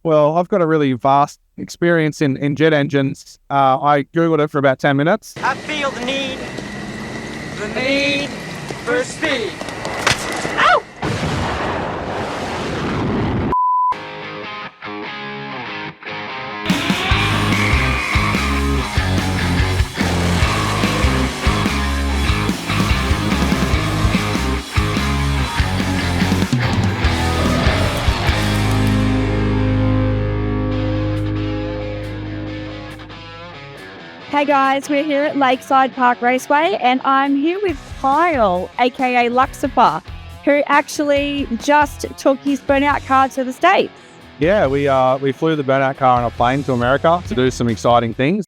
Well, I've got a really vast experience in jet engines. I Googled it for about 10 minutes. I feel the need for speed. Ow! Hey guys, we're here at Lakeside Raceway and I'm here with Kyle, aka Luxifer, who actually just took his burnout car to the States. Yeah, we flew the burnout car on a plane to America to do some exciting things.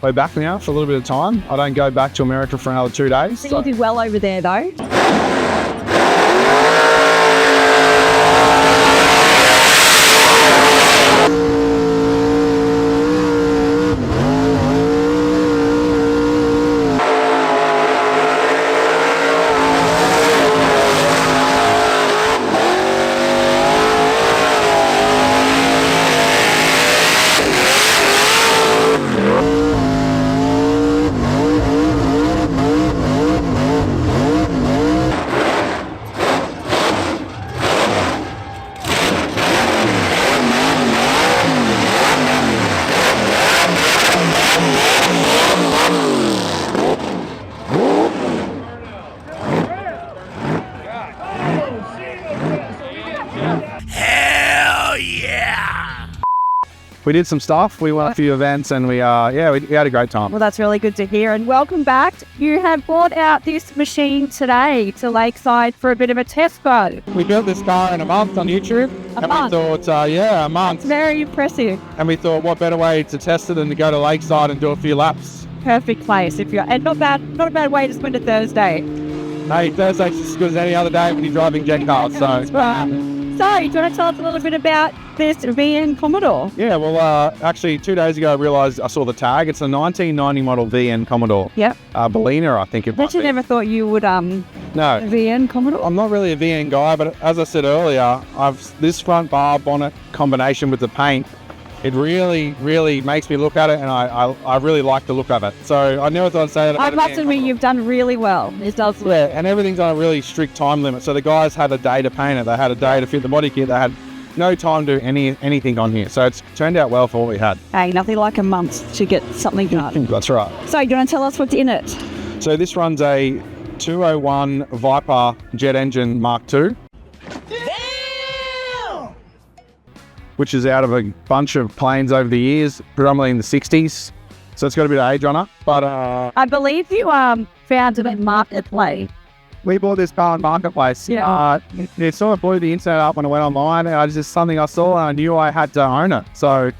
We're back now for a little bit of time. I don't go back to America for another 2 days. You did well over there though. We did some stuff. We went a few events and we had a great time. Well, that's really good to hear. And welcome back. You have brought out this machine today to Lakeside for a bit of a test go. We built this car in a month on YouTube. A month? We thought, a month. It's very impressive. And we thought, what better way to test it than to go to Lakeside and do a few laps? Perfect place and not a bad way to spend a Thursday. Hey, Thursday's just as good as any other day when you're driving jet cars. So, That's right. So, do you want to tell us a little bit about this VN Commodore? Yeah, well, actually 2 days ago I realised I saw the tag. It's a 1990 model VN Commodore. Yep. Bellina, I think it might be. I never thought you would No. VN Commodore. I'm not really a VN guy, but as I said earlier, this front bar bonnet combination with the paint, it really, really makes me look at it, and I really like the look of it. So I never thought I'd say that about I must admit, you've done really well. It does look. Yeah, and everything's on a really strict time limit. So the guys had a day to paint it. They had a day to fit the body kit. They had no time to do anything on here. So it's turned out well for what we had. Hey, nothing like a month to get something done. That's right. So do you want to tell us what's in it? So this runs a 201 Viper jet engine Mark II. Which is out of a bunch of planes over the years, predominantly in the 60s. So it's got a bit of age on it. But I believe you found it at Marketplace. We bought this car on Marketplace. Yeah. It sort of blew the internet up when I went online. And it's just something I saw and I knew I had to own it. So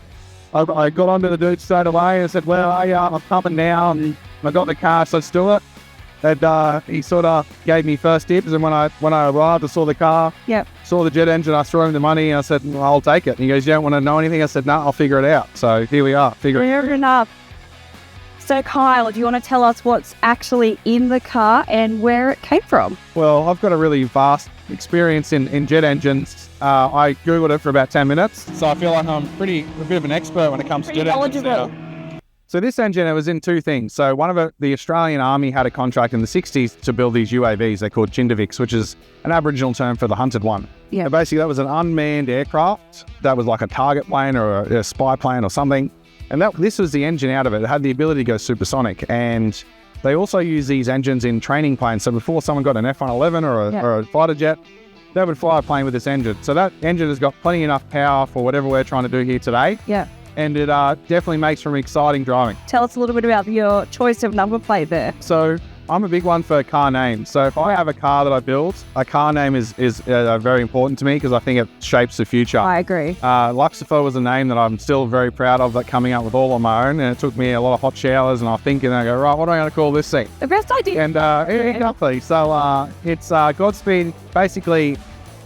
I got onto the dude straight away and said, well, I'm coming now. And I got the car, so let's do it. And he sort of gave me first dibs, and when I arrived, I saw the car, saw the jet engine, I threw him the money, and I said, well, I'll take it. And he goes, you don't want to know anything? I said, no, I'll figure it out. So here we are, Fair enough. So Kyle, do you want to tell us what's actually in the car and where it came from? Well, I've got a really vast experience in jet engines. I Googled it for about 10 minutes, so I feel like I'm a bit of an expert when it comes to jet engines now. So this engine, it was in two things. So one of it, the Australian Army had a contract in the 60s to build these UAVs. They're called Chindavics, which is an Aboriginal term for the hunted one. Yeah. So basically, that was an unmanned aircraft. That was like a target plane or a spy plane or something. And this was the engine out of it. It had the ability to go supersonic. And they also use these engines in training planes. So before someone got an F-111 or a fighter jet, they would fly a plane with this engine. So that engine has got plenty enough power for whatever we're trying to do here today. Yeah. And it definitely makes for exciting driving. Tell us a little bit about your choice of number plate there. So I'm a big one for car names. So if I have a car that I build, a car name is very important to me because I think it shapes the future. I agree. Luxifer was a name that I'm still very proud of, that coming up with all on my own. And it took me a lot of hot showers, and I think, and I go, right, what am I going to call this thing? The best idea. And exactly. So it's Godspeed, basically.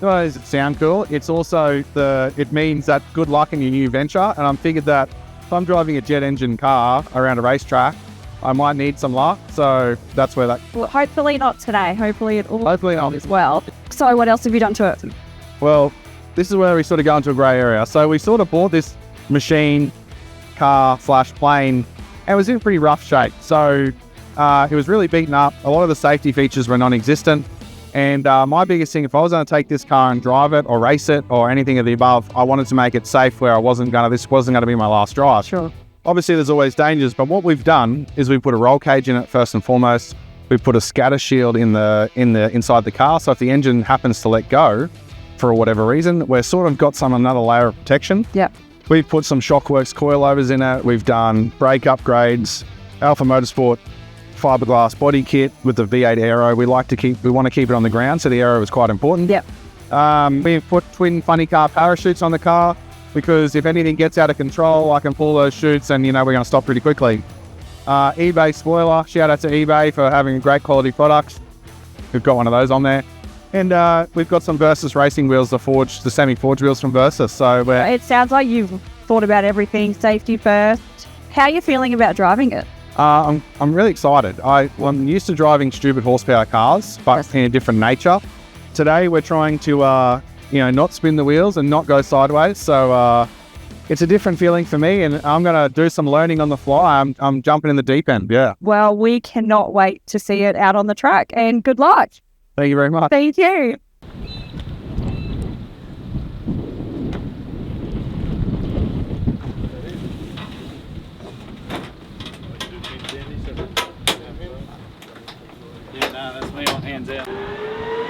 Not only does it sound cool, it's also it means that good luck in your new venture. And I'm figured that if I'm driving a jet engine car around a racetrack, I might need some luck. So that's where that. Well, hopefully not today. Hopefully it all Hopefully not. as well. So what else have you done to it? Well, this is where we sort of go into a grey area. So we sort of bought this machine, car / plane, and it was in pretty rough shape. So it was really beaten up. A lot of the safety features were non-existent. And my biggest thing, if I was going to take this car and drive it or race it or anything of the above, I wanted to make it safe where this wasn't going to be my last drive. Sure. Obviously, there's always dangers, but what we've done is we've put a roll cage in it first and foremost. We've put a scatter shield inside the car, so if the engine happens to let go for whatever reason, we've sort of got another layer of protection. Yep. We've put some Shockworks coilovers in it. We've done brake upgrades, Alpha Motorsport fiberglass body kit with the V8 aero. We want to keep it on the ground, so the aero is quite important. Yep. We've put twin funny car parachutes on the car, because if anything gets out of control, I can pull those chutes and, we're going to stop pretty quickly. eBay spoiler, shout out to eBay for having great quality products. We've got one of those on there. And we've got some Versus racing wheels, the semi-forged wheels from Versus. So it sounds like you've thought about everything, safety first. How are you feeling about driving it? I'm really excited. I'm used to driving stupid horsepower cars, but in a different nature. Today we're trying to not spin the wheels and not go sideways. So it's a different feeling for me, and I'm going to do some learning on the fly. I'm jumping in the deep end, yeah. Well, we cannot wait to see it out on the track, and good luck. Thank you very much. Thank you. Yeah, no, that's me on hands out.